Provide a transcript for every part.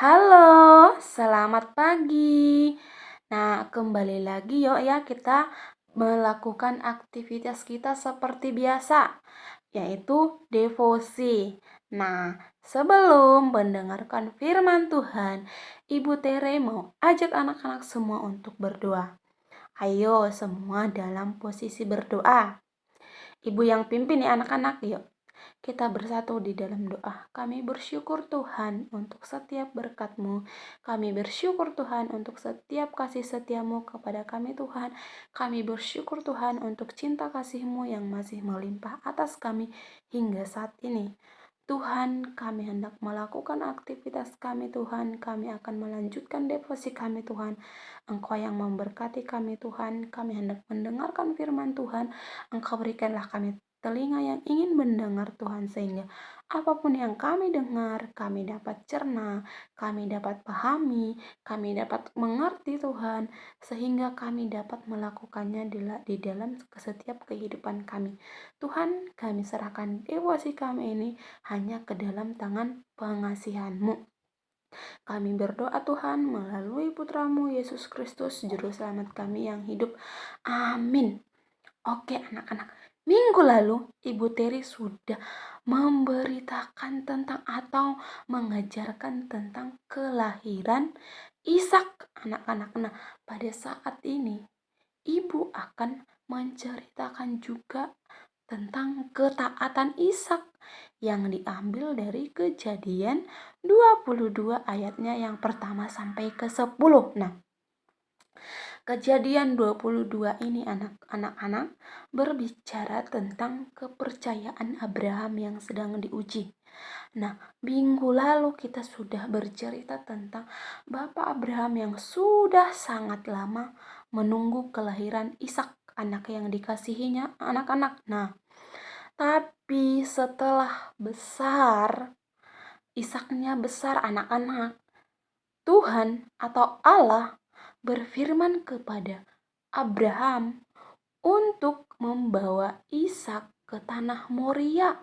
Halo, selamat pagi. Nah, kembali lagi yuk ya kita melakukan aktivitas kita seperti biasa, yaitu devosi. Nah, sebelum mendengarkan firman Tuhan, Ibu Tere mau ajak anak-anak semua untuk berdoa. Ayo semua dalam posisi berdoa. Ibu yang pimpin ya anak-anak, yuk. Kita bersatu di dalam doa. Kami bersyukur Tuhan untuk setiap berkat-Mu. Kami bersyukur Tuhan untuk setiap kasih setia-Mu kepada kami Tuhan. Kami bersyukur Tuhan untuk cinta kasih-Mu yang masih melimpah atas kami hingga saat ini. Tuhan, kami hendak melakukan aktivitas kami Tuhan. Kami akan melanjutkan devosi kami Tuhan. Engkau yang memberkati kami Tuhan. Kami hendak mendengarkan firman Tuhan. Engkau berikanlah kami telinga yang ingin mendengar Tuhan, sehingga apapun yang kami dengar, kami dapat cerna, kami dapat pahami, kami dapat mengerti Tuhan, sehingga kami dapat melakukannya di dalam setiap kehidupan kami. Tuhan, kami serahkan devosi kami ini hanya ke dalam tangan pengasihan-Mu. Kami berdoa Tuhan melalui putra-Mu Yesus Kristus, Juru Selamat kami yang hidup. Amin. Oke anak-anak, minggu lalu Ibu Teri sudah memberitakan tentang atau mengajarkan tentang kelahiran Ishak anak-anak. Nah, pada saat ini Ibu akan menceritakan juga tentang ketaatan Ishak yang diambil dari Kejadian 22 ayatnya yang pertama sampai ke 10. Nah, Kejadian 22 ini anak-anak berbicara tentang kepercayaan Abraham yang sedang diuji. Nah, minggu lalu kita sudah bercerita tentang Bapak Abraham yang sudah sangat lama menunggu kelahiran Ishak, anak yang dikasihinya anak-anak. Nah, tapi setelah besar, Ishaknya besar anak-anak, Tuhan atau Allah berfirman kepada Abraham untuk membawa Ishak ke tanah Moria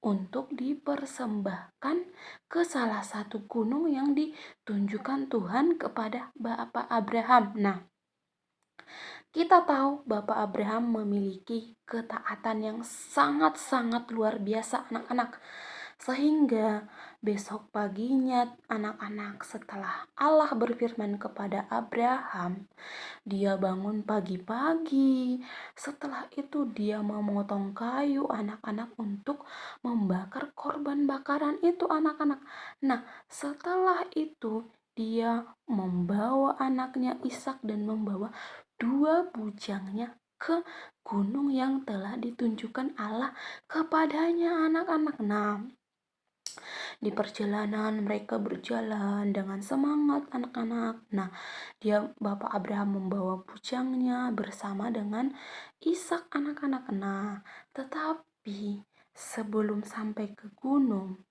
untuk dipersembahkan ke salah satu gunung yang ditunjukkan Tuhan kepada Bapak Abraham. Nah, kita tahu Bapak Abraham memiliki ketaatan yang sangat-sangat luar biasa anak-anak. Sehingga besok paginya anak-anak setelah Allah berfirman kepada Abraham, dia bangun pagi-pagi. Setelah itu dia memotong kayu anak-anak untuk membakar korban bakaran itu anak-anak. Nah, setelah itu dia membawa anaknya Ishak dan membawa dua bujangnya ke gunung yang telah ditunjukkan Allah kepadanya anak-anak. Nah, di perjalanan mereka berjalan dengan semangat anak-anak. Nah, Bapak Abraham membawa bujangnya bersama dengan Ishak anak-anak. Nah, tetapi sebelum sampai ke gunung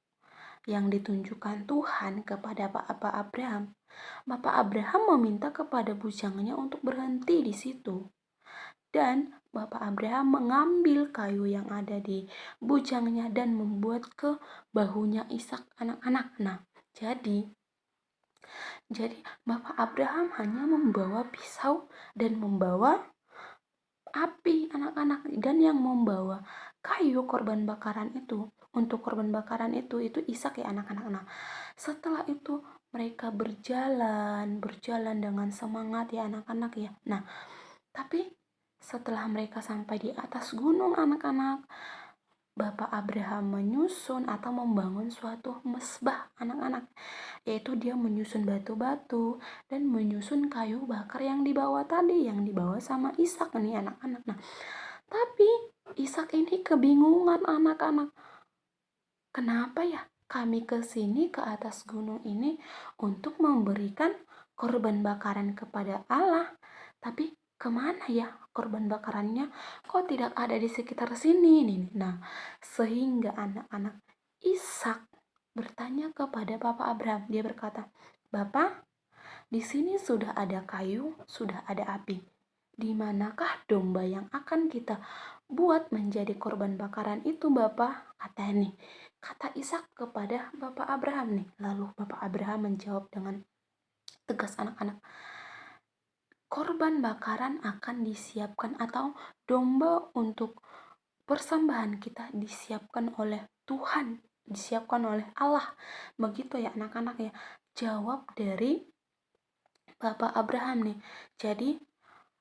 yang ditunjukkan Tuhan kepada Bapak Abraham, Bapak Abraham meminta kepada bujangnya untuk berhenti di situ. Dan Bapak Abraham mengambil kayu yang ada di bujangnya dan membuat ke bahunya Ishak anak-anak. Nah, jadi Bapak Abraham hanya membawa pisau dan membawa api anak-anak, dan yang membawa kayu korban bakaran itu untuk korban bakaran itu Ishak ya anak-anak. Nah, setelah itu mereka berjalan dengan semangat ya anak-anak ya. Nah, tapi setelah mereka sampai di atas gunung anak-anak, Bapak Abraham menyusun atau membangun suatu mesbah anak-anak, yaitu dia menyusun batu-batu dan menyusun kayu bakar yang dibawa tadi, yang dibawa sama Ishak nih anak-anak. Nah, tapi Ishak ini kebingungan anak-anak. Kenapa ya kami ke sini ke atas gunung ini untuk memberikan korban bakaran kepada Allah, tapi kemana ya korban bakarannya? Kok tidak ada di sekitar sini nih? Nah, sehingga anak-anak Ishak bertanya kepada Bapak Abraham. Dia berkata, "Bapak, di sini sudah ada kayu, sudah ada api. Di manakah domba yang akan kita buat menjadi korban bakaran itu, Bapak?" Kata ini. kata Ishak kepada Bapak Abraham nih. Lalu Bapak Abraham menjawab dengan tegas, anak-anak, korban bakaran akan disiapkan atau domba untuk persembahan kita disiapkan oleh Tuhan, disiapkan oleh Allah. Begitu ya anak-anak ya, jawab dari Bapak Abraham nih. Jadi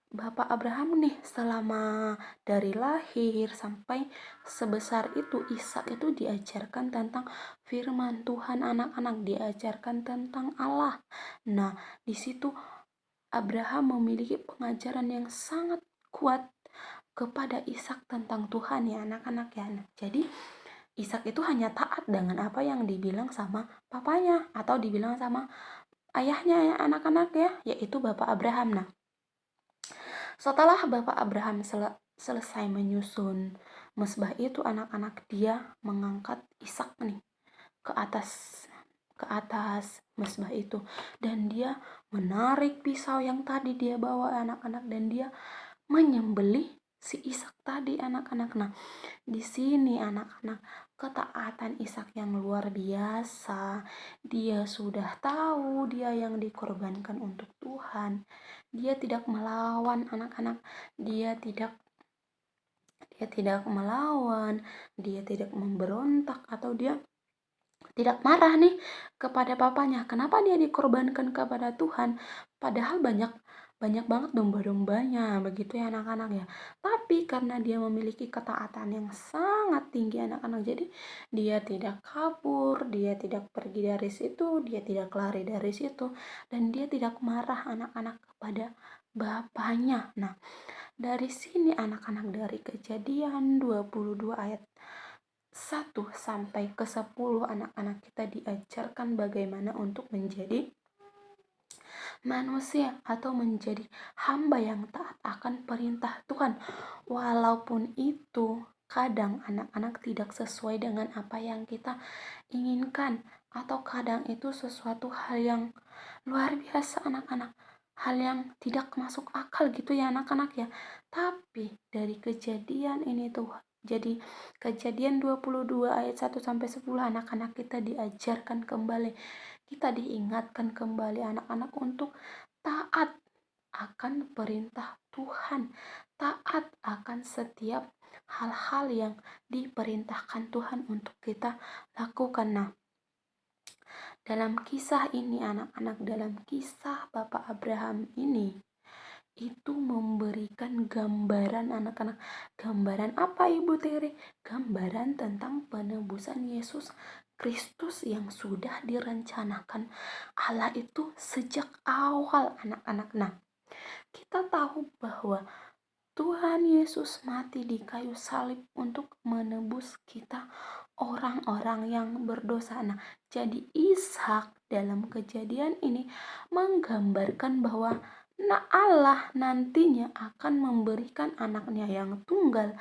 Bapak Abraham nih selama dari lahir sampai sebesar itu, Ishak itu diajarkan tentang firman Tuhan, anak-anak diajarkan tentang Allah. Nah, di situ Abraham memiliki pengajaran yang sangat kuat kepada Ishak tentang Tuhan ya anak-anak ya. Nah, jadi Ishak itu hanya taat dengan apa yang dibilang sama papanya atau dibilang sama ayahnya ya anak-anak ya, yaitu Bapak Abraham. Nah, setelah Bapak Abraham selesai menyusun mesbah itu, anak-anak, dia mengangkat Ishak nih ke atas mesbah itu, dan dia menarik pisau yang tadi dia bawa anak-anak, dan dia menyembelih si Ishak tadi anak-anak. Nah, di sini anak-anak, ketaatan Ishak yang luar biasa. Dia sudah tahu dia yang dikorbankan untuk Tuhan. Dia tidak melawan anak-anak. Dia tidak melawan, dia tidak memberontak, atau dia tidak marah nih kepada papanya. Kenapa dia dikorbankan kepada Tuhan? Padahal banyak banget domba-dombanya, begitu ya anak-anak ya. Tapi karena dia memiliki ketaatan yang sangat tinggi anak-anak, jadi dia tidak kabur, dia tidak pergi dari situ, dia tidak lari dari situ, dan dia tidak marah anak-anak kepada bapaknya. Nah, dari sini anak-anak, dari Kejadian 22 ayat 1 sampai ke 10, anak-anak kita diajarkan bagaimana untuk menjadi manusia atau menjadi hamba yang taat akan perintah Tuhan. Walaupun itu kadang anak-anak tidak sesuai dengan apa yang kita inginkan, atau kadang itu sesuatu hal yang luar biasa anak-anak, hal yang tidak masuk akal gitu ya anak-anak ya. Tapi dari kejadian ini tuh, jadi Kejadian 22 ayat 1 sampai 10, anak-anak kita diajarkan kembali, kita diingatkan kembali anak-anak untuk taat akan perintah Tuhan, taat akan setiap hal-hal yang diperintahkan Tuhan untuk kita lakukan. Nah, dalam kisah ini anak-anak, dalam kisah Bapak Abraham ini, itu memberikan gambaran anak-anak. Gambaran apa Ibu Tere? Gambaran tentang penebusan Yesus Kristus yang sudah direncanakan Allah itu sejak awal anak-anak. Nah, kita tahu bahwa Tuhan Yesus mati di kayu salib untuk menebus kita, orang-orang yang berdosa. Nah, jadi Ishak dalam kejadian ini menggambarkan bahwa Allah nantinya akan memberikan anaknya yang tunggal,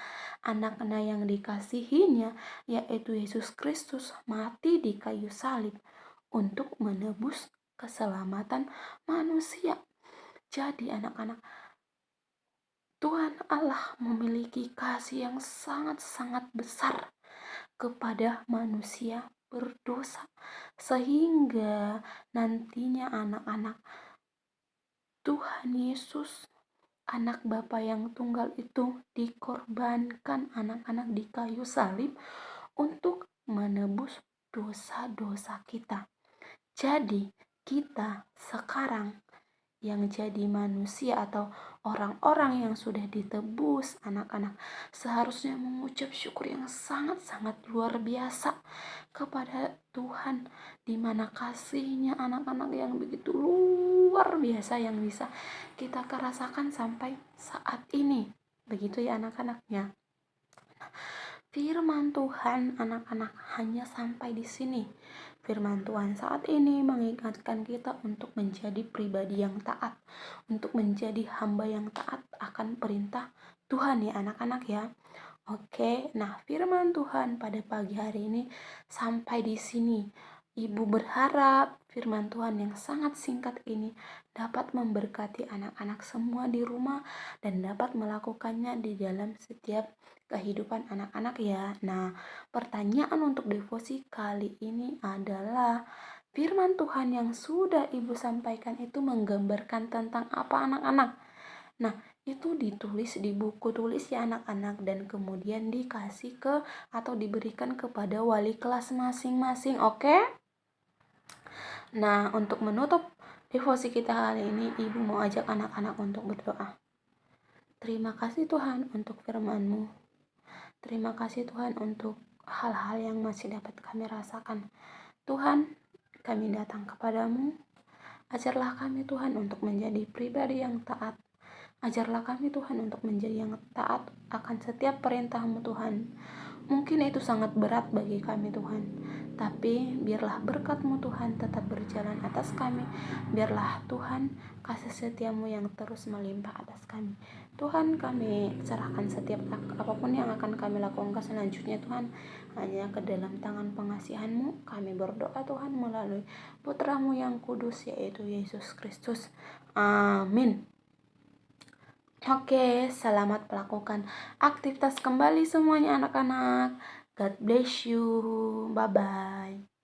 anaknya yang dikasihinya, yaitu Yesus Kristus, mati di kayu salib untuk menebus keselamatan manusia. Jadi anak-anak, Tuhan Allah memiliki kasih yang sangat-sangat besar kepada manusia berdosa, sehingga nantinya anak-anak, Tuhan Yesus, anak Bapa yang tunggal itu, dikorbankan anak-anak di kayu salib untuk menebus dosa-dosa kita. Jadi kita sekarang yang jadi manusia atau orang-orang yang sudah ditebus, anak-anak, seharusnya mengucap syukur yang sangat-sangat luar biasa kepada Tuhan, di mana kasihnya anak-anak yang begitu luar biasa yang bisa kita rasakan sampai saat ini. Begitu ya anak-anaknya. Firman Tuhan anak-anak hanya sampai di sini. Firman Tuhan saat ini mengingatkan kita untuk menjadi pribadi yang taat, untuk menjadi hamba yang taat akan perintah Tuhan ya anak-anak ya. Oke, nah firman Tuhan pada pagi hari ini sampai di sini. Ibu berharap firman Tuhan yang sangat singkat ini dapat memberkati anak-anak semua di rumah dan dapat melakukannya di dalam setiap kehidupan anak-anak ya. Nah, pertanyaan untuk devosi kali ini adalah firman Tuhan yang sudah Ibu sampaikan itu menggambarkan tentang apa anak-anak? Nah, itu ditulis di buku tulis ya anak-anak dan kemudian dikasih ke atau diberikan kepada wali kelas masing-masing. Oke? Nah, untuk menutup devosi kita kali ini, Ibu mau ajak anak-anak untuk berdoa. Terima kasih Tuhan untuk firman-Mu. Terima kasih Tuhan untuk hal-hal yang masih dapat kami rasakan. Tuhan, kami datang kepadamu. Ajarlah kami Tuhan untuk menjadi pribadi yang taat. Ajarlah kami Tuhan untuk menjadi yang taat akan setiap perintah-Mu Tuhan. Mungkin itu sangat berat bagi kami Tuhan, tapi biarlah berkat-Mu Tuhan tetap berjalan atas kami. Biarlah Tuhan kasih setia-Mu yang terus melimpah atas kami. Tuhan, kami serahkan setiap apapun yang akan kami lakukan selanjutnya Tuhan, hanya ke dalam tangan pengasihan-Mu. Kami berdoa Tuhan melalui Putra-Mu yang kudus, yaitu Yesus Kristus. Amin. Oke, selamat melakukan aktivitas kembali semuanya anak-anak. God bless you. Bye-bye.